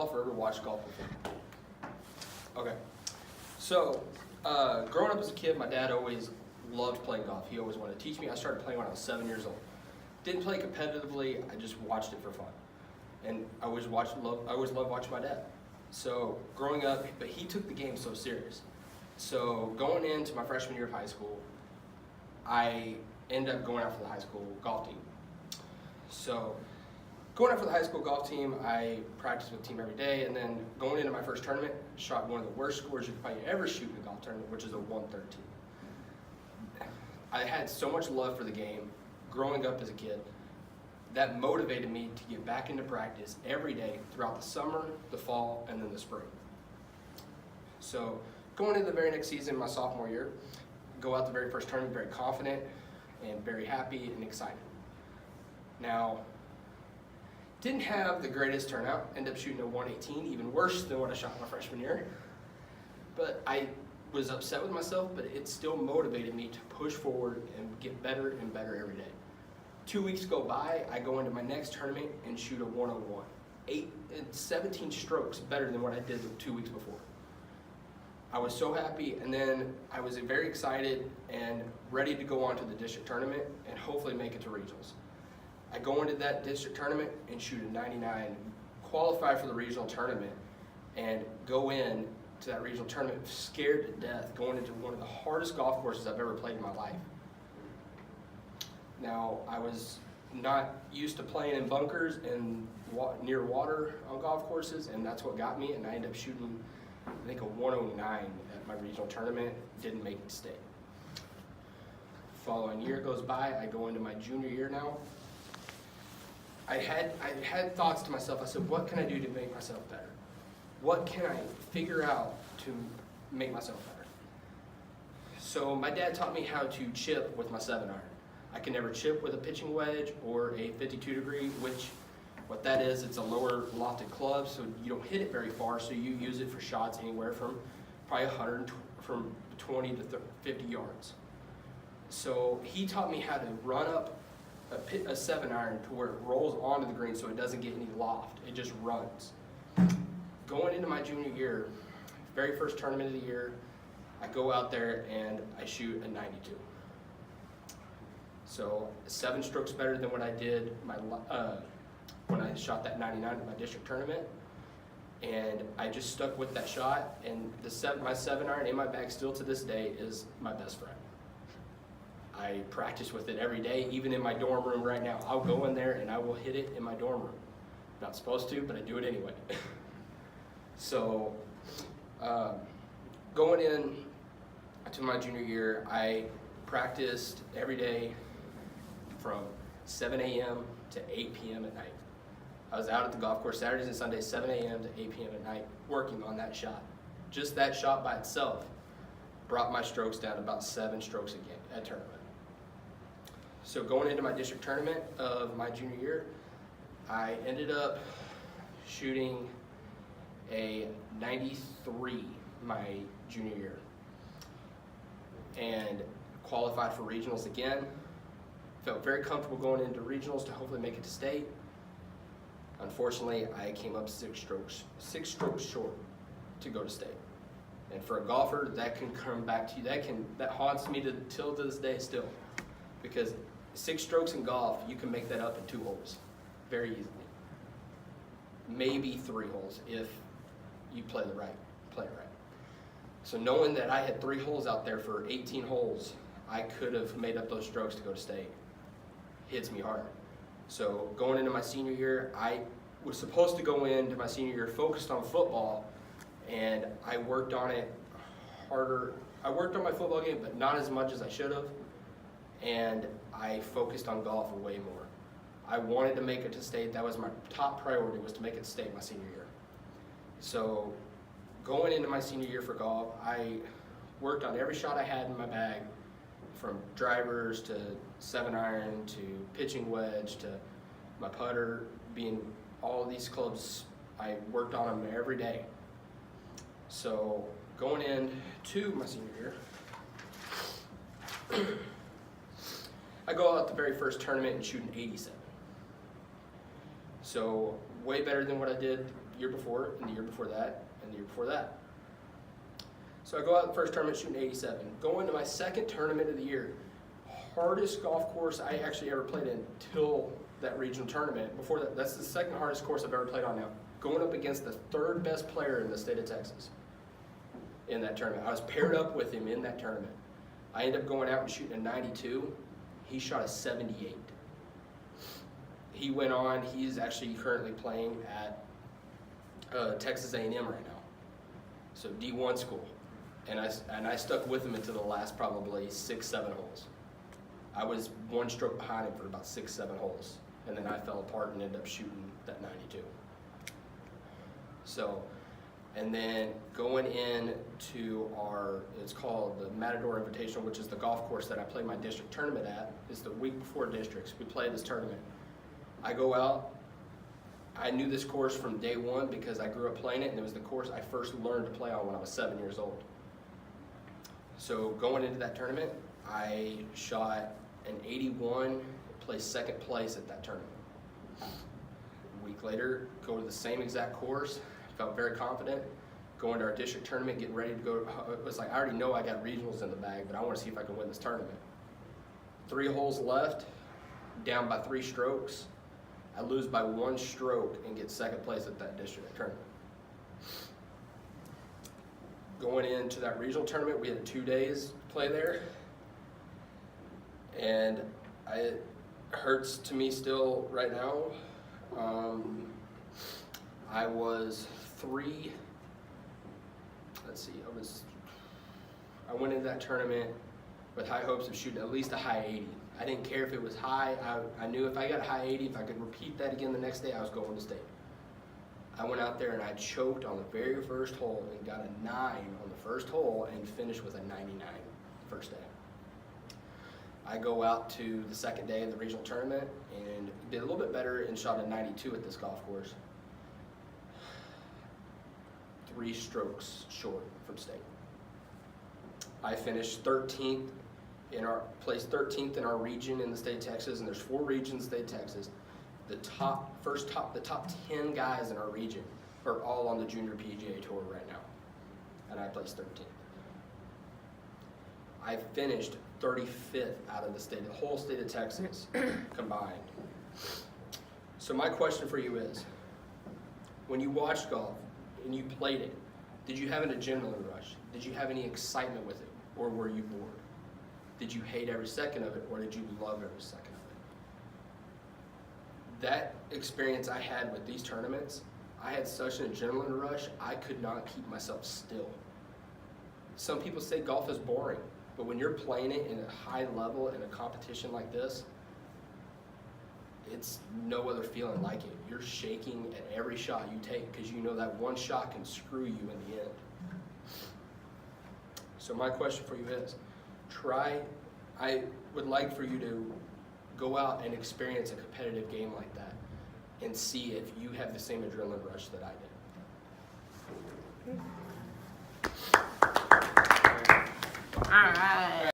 golf or ever watched golf before? Okay. So, growing up as a kid, my dad always loved playing golf. He always wanted to teach me. I started playing when I was 7 years old. Didn't play competitively. I just watched it for fun, and I always loved watching my dad. So growing up, but he took the game so serious. So going into my freshman year of high school, I ended up going out for the high school golf team. So going out for the high school golf team, I practiced with the team every day, and then going into my first tournament, shot one of the worst scores you could probably ever shoot in a golf tournament, which is a 113. I had so much love for the game growing up as a kid that motivated me to get back into practice every day throughout the summer, the fall, and then the spring. So going into the very next season, my sophomore year, go out the very first tournament very confident and very happy and excited. Now, didn't have the greatest turnout, ended up shooting a 118, even worse than what I shot my freshman year. But I was upset with myself, but it still motivated me to push forward and get better and better every day. 2 weeks go by, I go into my next tournament and shoot a 101. 17 strokes better than what I did 2 weeks before. I was so happy, and then I was very excited and ready to go on to the district tournament and hopefully make it to regionals. I go into that district tournament and shoot a 99, qualify for the regional tournament, and go in to that regional tournament scared to death, going into one of the hardest golf courses I've ever played in my life. Now, I was not used to playing in bunkers and near water on golf courses, and that's what got me, and I ended up shooting, I think, a 109 at my regional tournament, didn't make it to state. Following year goes by, I go into my junior year now. I had thoughts to myself, I said, what can I do to make myself better? What can I figure out to make myself better? So my dad taught me how to chip with my 7-iron. I can never chip with a pitching wedge or a 52 degree, which what that is, it's a lower lofted club, so you don't hit it very far, so you use it for shots anywhere from probably 20 to 50 yards. So he taught me how to run up a 7-iron to where it rolls onto the green so it doesn't get any loft, it just runs. Going into my junior year, very first tournament of the year, I go out there and I shoot a 92. So 7 strokes better than what I did when I shot that 99 in my district tournament. And I just stuck with that shot, and my 7-iron in my bag still to this day is my best friend. I practice with it every day, even in my dorm room right now. I'll go in there and I will hit it in my dorm room. Not supposed to, but I do it anyway. So going in to my junior year, I practiced every day from 7 a.m. to 8 p.m. at night. I was out at the golf course Saturdays and Sundays, 7 a.m. to 8 p.m. at night, working on that shot. Just that shot by itself brought my strokes down about 7 strokes a game at tournament. So going into my district tournament of my junior year, I ended up shooting a 93 my junior year and qualified for regionals again. Felt very comfortable going into regionals to hopefully make it to state. Unfortunately, I came up 6 strokes short to go to state. And for a golfer, that can come back to you. That haunts me till to this day still, because 6 strokes in golf, you can make that up in 2 holes very easily. Maybe 3 holes if you play it right. So knowing that I had 3 holes out there for 18 holes, I could have made up those strokes to go to state. Hits me hard. So going into my senior year, I was supposed to go into my senior year focused on football, and I worked on it harder. I worked on my football game, but not as much as I should have, and I focused on golf way more. I wanted to make it to state. That was my top priority, was to make it to state my senior year. So going into my senior year for golf, I worked on every shot I had in my bag, from drivers to 7-iron to pitching wedge to my putter, being all of these clubs, I worked on them every day. So going into my senior year, I go out the very first tournament and shoot an 87. So way better than what I did year before, and the year before that, and the year before that. So I go out the first tournament shooting 87. Go into my second tournament of the year. Hardest golf course I actually ever played in till that regional tournament. Before that, that's the second hardest course I've ever played on now. Going up against the third best player in the state of Texas in that tournament. I was paired up with him in that tournament. I ended up going out and shooting a 92. He shot a 78. He went on, he's actually currently playing at Texas A&M right now. So D1 school. And I stuck with him until the last probably 6-7 holes. I was one stroke behind him for about 6-7 holes. And then I fell apart and ended up shooting that 92. So, and then going in to it's called the Matador Invitational, which is the golf course that I played my district tournament at. It's the week before districts. We played this tournament. I go out. I knew this course from day one because I grew up playing it, and it was the course I first learned to play on when I was 7 years old. So going into that tournament, I shot an 81, placed second place at that tournament. A week later, go to the same exact course, felt very confident. Go into our district tournament, getting ready to go. It was like, I already know I got regionals in the bag, but I want to see if I can win this tournament. 3 holes left, down by 3 strokes. I lose by 1 stroke and get second place at that district tournament. Going into that regional tournament, we had 2 days to play there. And it hurts to me still right now. I was 3, I went into that tournament with high hopes of shooting at least a high 80. I didn't care if it was high. I knew if I got a high 80, if I could repeat that again the next day, I was going to state. I went out there and I choked on the very first hole and got a 9 on the first hole and finished with a 99 the first day. I go out to the second day of the regional tournament and did a little bit better and shot a 92 at this golf course. 3 strokes short from state. I finished 13th placed 13th in our region in the state of Texas, and there's 4 regions in the state of Texas. The top 10 guys in our region are all on the Junior PGA Tour right now, and I placed 13th. I finished 35th out of the whole state of Texas combined. So my question for you is, when you watched golf and you played it, did you have an adrenaline rush? Did you have any excitement with it, or were you bored? Did you hate every second of it, or did you love every second of it? That experience I had with these tournaments, I had such an adrenaline rush, I could not keep myself still. Some people say golf is boring, but when you're playing it in a high level in a competition like this, it's no other feeling like it. You're shaking at every shot you take because you know that one shot can screw you in the end. So my question for you is, I would like for you to go out and experience a competitive game like that and see if you have the same adrenaline rush that I did. All right.